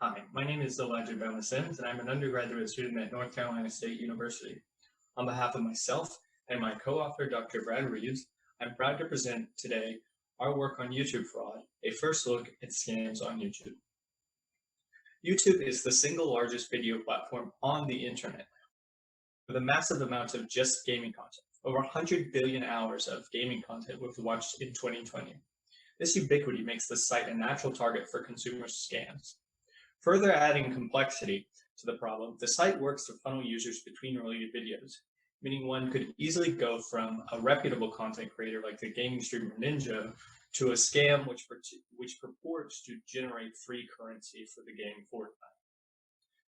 Hi, my name is Bouma-Sims, and I'm an undergraduate student at North Carolina State University. On behalf of myself and my co-author, Dr. Brad Reaves, I'm proud to present today our work on YouTube fraud, a first look at scams on YouTube. YouTube is the single largest video platform on the internet, with a massive amount of just gaming content. Over 100 billion hours of gaming content was watched in 2020. This ubiquity makes the site a natural target for consumer scams. Further adding complexity to the problem, the site works to funnel users between related videos, meaning one could easily go from a reputable content creator like the gaming streamer Ninja to a scam which purports to generate free currency for the game Fortnite.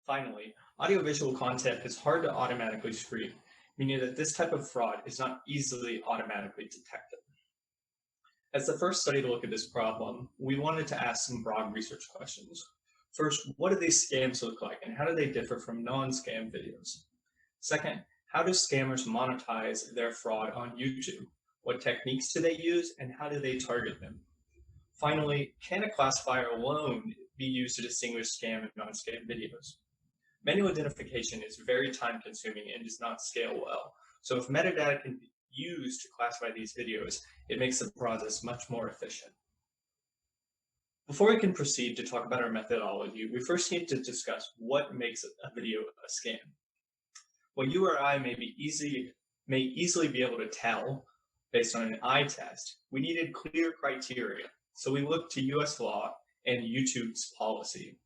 Finally, audiovisual content is hard to automatically screen, meaning that this type of fraud is not easily automatically detected. As the first study to look at this problem, we wanted to ask some broad research questions. First, what do these scams look like, and how do they differ from non-scam videos? Second, how do scammers monetize their fraud on YouTube? What techniques do they use, and how do they target them? Finally, can a classifier alone be used to distinguish scam and non-scam videos? Manual identification is very time-consuming and does not scale well, so if metadata can be used to classify these videos, it makes the process much more efficient. Before we can proceed to talk about our methodology, we first need to discuss what makes a video a scam. While you or I may easily be able to tell based on an eye test, we needed clear criteria, so we looked to US law and YouTube's policy.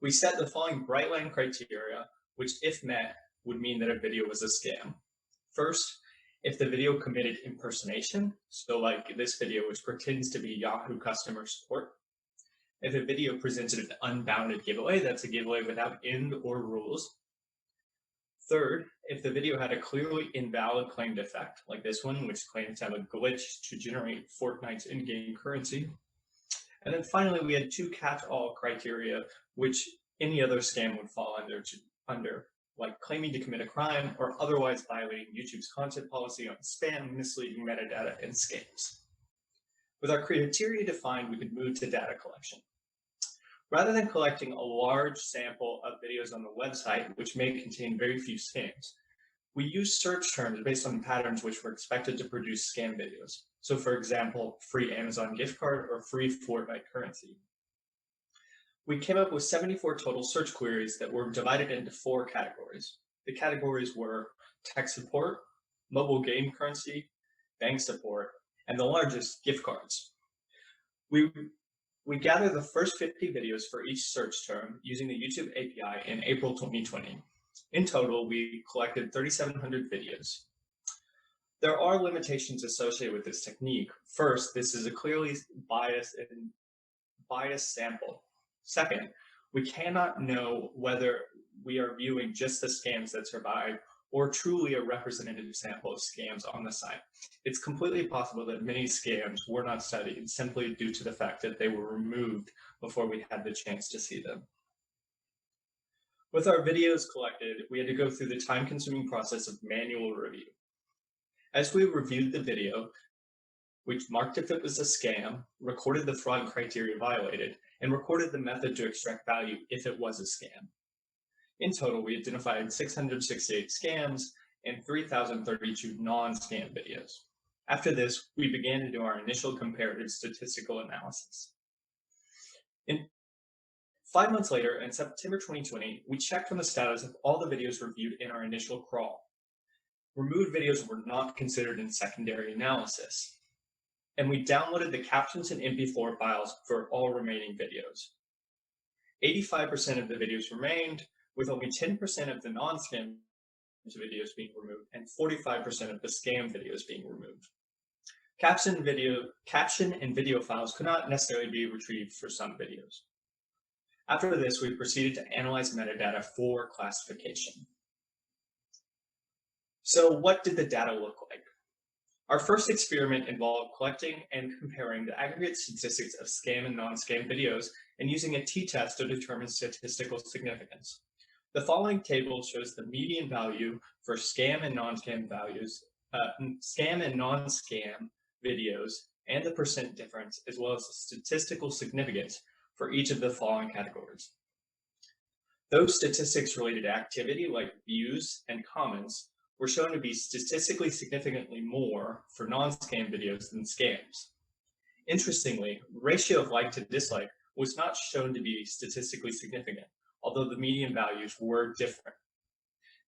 We set the following bright line criteria, which if met, would mean that a video was a scam. First, if the video committed impersonation, so like this video which pretends to be Yahoo customer support. If a video presented an unbounded giveaway, that's a giveaway without end or rules. Third, if the video had a clearly invalid claimed effect, like this one, which claims to have a glitch to generate Fortnite's in-game currency. And then finally, we had two catch-all criteria, which any other scam would fall under, like claiming to commit a crime or otherwise violating YouTube's content policy on spam, misleading metadata, and scams. With our criteria defined, we could move to data collection. Rather than collecting a large sample of videos on the website, which may contain very few scams, we use search terms based on patterns which were expected to produce scam videos. So for example, free Amazon gift card or free Fortnite currency. We came up with 74 total search queries that were divided into 4 categories. The categories were tech support, mobile game currency, bank support, and the largest, gift cards. We gathered the first 50 videos for each search term using the YouTube API in April 2020. In total, we collected 3,700 videos. There are limitations associated with this technique. First, this is a clearly biased sample. Second, we cannot know whether we are viewing just the scams that survive or truly a representative sample of scams on the site. It's completely possible that many scams were not studied simply due to the fact that they were removed before we had the chance to see them. With our videos collected, we had to go through the time-consuming process of manual review. As we reviewed the video, we marked if it was a scam, recorded the fraud criteria violated, and recorded the method to extract value if it was a scam. In total, we identified 668 scams and 3,032 non-scam videos. After this, we began to do our initial comparative statistical analysis. 5 months later, in September 2020, we checked on the status of all the videos reviewed in our initial crawl. Removed videos were not considered in secondary analysis. And we downloaded the captions and MP4 files for all remaining videos. 85% of the videos remained, with only 10% of the non-scam videos being removed and 45% of the scam videos being removed. Caption and video files could not necessarily be retrieved for some videos. After this, we proceeded to analyze metadata for classification. So what did the data look like? Our first experiment involved collecting and comparing the aggregate statistics of scam and non-scam videos and using a t-test to determine statistical significance. The following table shows the median value for scam and non-scam videos and the percent difference, as well as the statistical significance for each of the following categories. Those statistics related to activity, like views and comments, were shown to be statistically significantly more for non-scam videos than scams. Interestingly, ratio of like to dislike was not shown to be statistically significant, although the median values were different.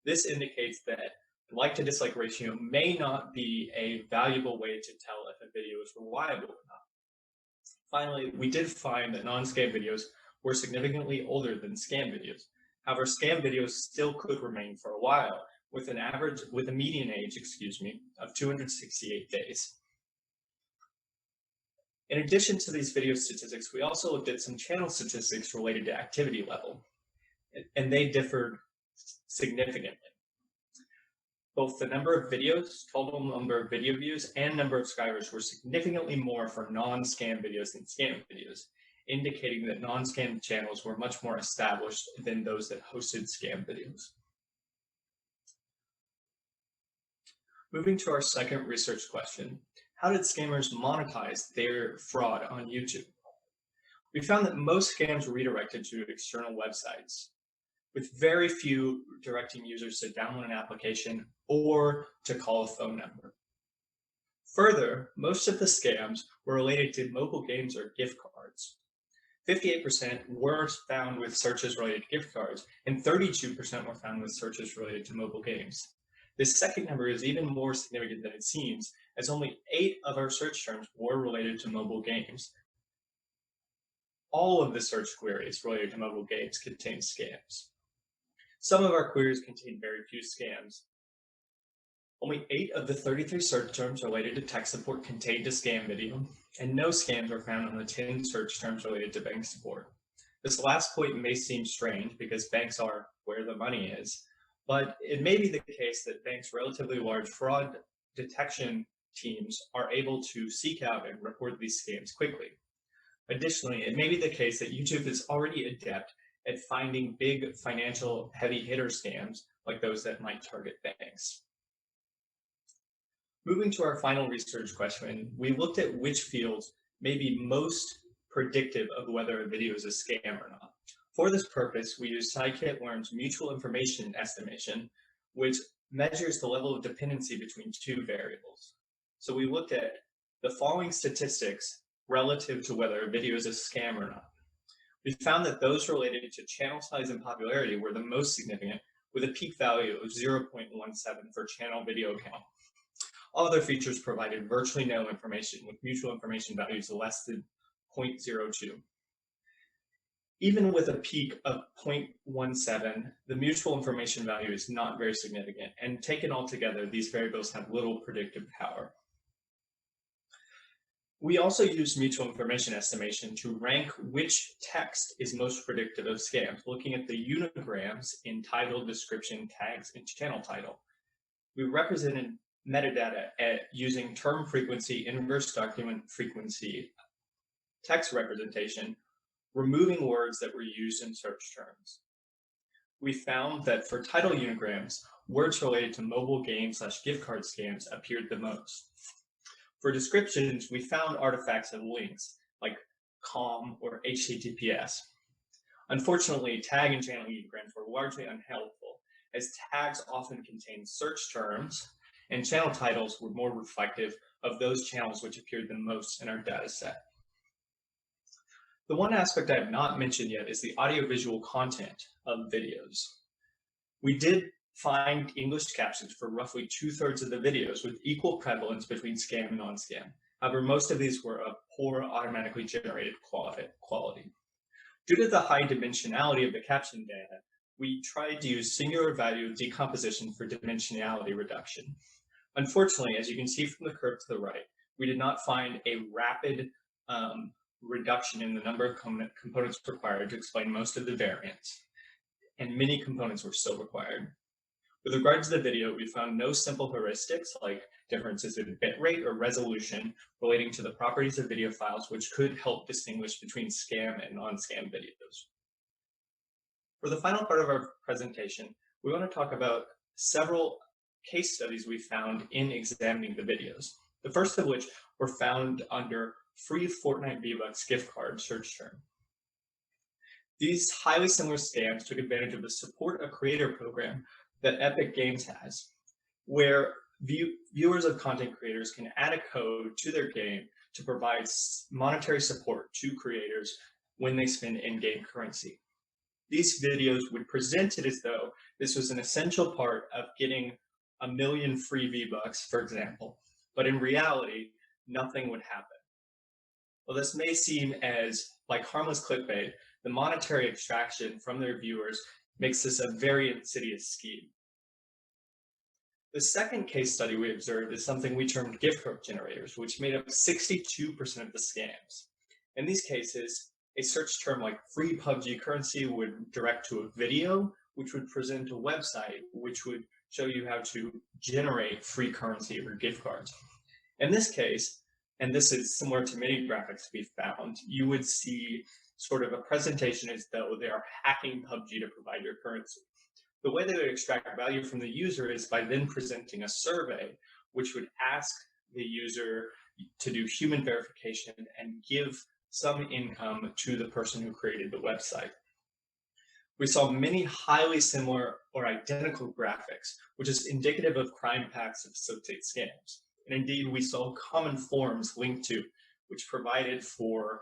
This indicates that like to dislike ratio may not be a valuable way to tell if a video is reliable or not. Finally, we did find that non-scam videos were significantly older than scam videos. However, scam videos still could remain for a while, with a median age, of 268 days. In addition to these video statistics, we also looked at some channel statistics related to activity level, and they differed significantly. Both the number of videos, total number of video views, and number of subscribers were significantly more for non-scam videos than scam videos, indicating that non-scam channels were much more established than those that hosted scam videos. Moving to our second research question, how did scammers monetize their fraud on YouTube? We found that most scams were redirected to external websites, with very few directing users to download an application or to call a phone number. Further, most of the scams were related to mobile games or gift cards. 58% were found with searches related to gift cards, and 32% were found with searches related to mobile games. This second number is even more significant than it seems, as only 8 of our search terms were related to mobile games. All of the search queries related to mobile games contain scams. Some of our queries contain very few scams. Only 8 of the 33 search terms related to tech support contained a scam video, and no scams were found on the 10 search terms related to bank support. This last point may seem strange because banks are where the money is, but it may be the case that banks' relatively large fraud detection teams are able to seek out and report these scams quickly. Additionally, it may be the case that YouTube is already adept at finding big financial heavy hitter scams like those that might target banks. Moving to our final research question, we looked at which fields may be most predictive of whether a video is a scam or not. For this purpose, we used scikit-learn's mutual information estimation, which measures the level of dependency between 2 variables. So we looked at the following statistics relative to whether a video is a scam or not. We found that those related to channel size and popularity were the most significant, with a peak value of 0.17 for channel video count. All other features provided virtually no information, with mutual information values less than 0.02. Even with a peak of 0.17, the mutual information value is not very significant, and taken all together, these variables have little predictive power. We also used mutual information estimation to rank which text is most predictive of scams, looking at the Unigrams in title, description, tags, and channel title. We represented metadata using term frequency, inverse document frequency, text representation, removing words that were used in search terms. We found that for title Unigrams, words related to mobile game/gift card scams appeared the most. For descriptions, we found artifacts of links like com or HTTPS. Unfortunately, tag and channel Unigrams were largely unhelpful, as tags often contain search terms, and channel titles were more reflective of those channels which appeared the most in our data set. The one aspect I have not mentioned yet is the audiovisual content of videos. We did find English captions for roughly 2/3 of the videos, with equal prevalence between scam and non-scam. However, most of these were of poor automatically generated quality. Due to the high dimensionality of the caption data, we tried to use singular value decomposition for dimensionality reduction. Unfortunately, as you can see from the curve to the right, we did not find a rapid reduction in the number of components required to explain most of the variance, and many components were still required. With regard to the video, we found no simple heuristics like differences in bitrate or resolution relating to the properties of video files, which could help distinguish between scam and non-scam videos. For the final part of our presentation, we want to talk about several case studies we found in examining the videos. The first of which were found under free Fortnite V-Bucks gift card search term. These highly similar scams took advantage of the Support a Creator program that Epic Games has, where viewers of content creators can add a code to their game to provide monetary support to creators when they spend in-game currency. These videos would present it as though this was an essential part of getting 1 million free V-Bucks, for example, but in reality, nothing would happen. While this may seem as like harmless clickbait, the monetary extraction from their viewers makes this a very insidious scheme. The second case study we observed is something we termed gift card generators, which made up 62% of the scams. In these cases, a search term like free PUBG currency would direct to a video, which would present a website, which would show you how to generate free currency or gift cards. In this case, and this is similar to many graphics we've found, you would see sort of a presentation as though they are hacking PUBG to provide your currency. The way they would extract value from the user is by then presenting a survey, which would ask the user to do human verification and give some income to the person who created the website. We saw many highly similar or identical graphics, which is indicative of crime packs that facilitate scams. And indeed, we saw common forums linked to, which provided for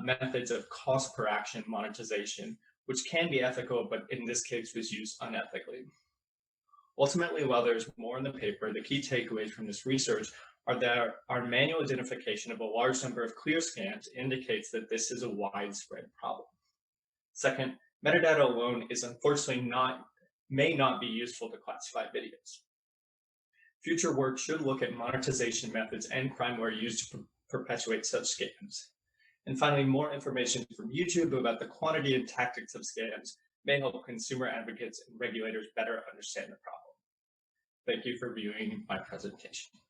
methods of cost per action monetization, which can be ethical, but in this case was used unethically. Ultimately, while there's more in the paper, the key takeaways from this research are that our manual identification of a large number of clear scams indicates that this is a widespread problem. Second, metadata alone is unfortunately may not be useful to classify videos. Future work should look at monetization methods and crimeware used to perpetuate such scams. And finally, more information from YouTube about the quantity and tactics of scams may help consumer advocates and regulators better understand the problem. Thank you for viewing my presentation.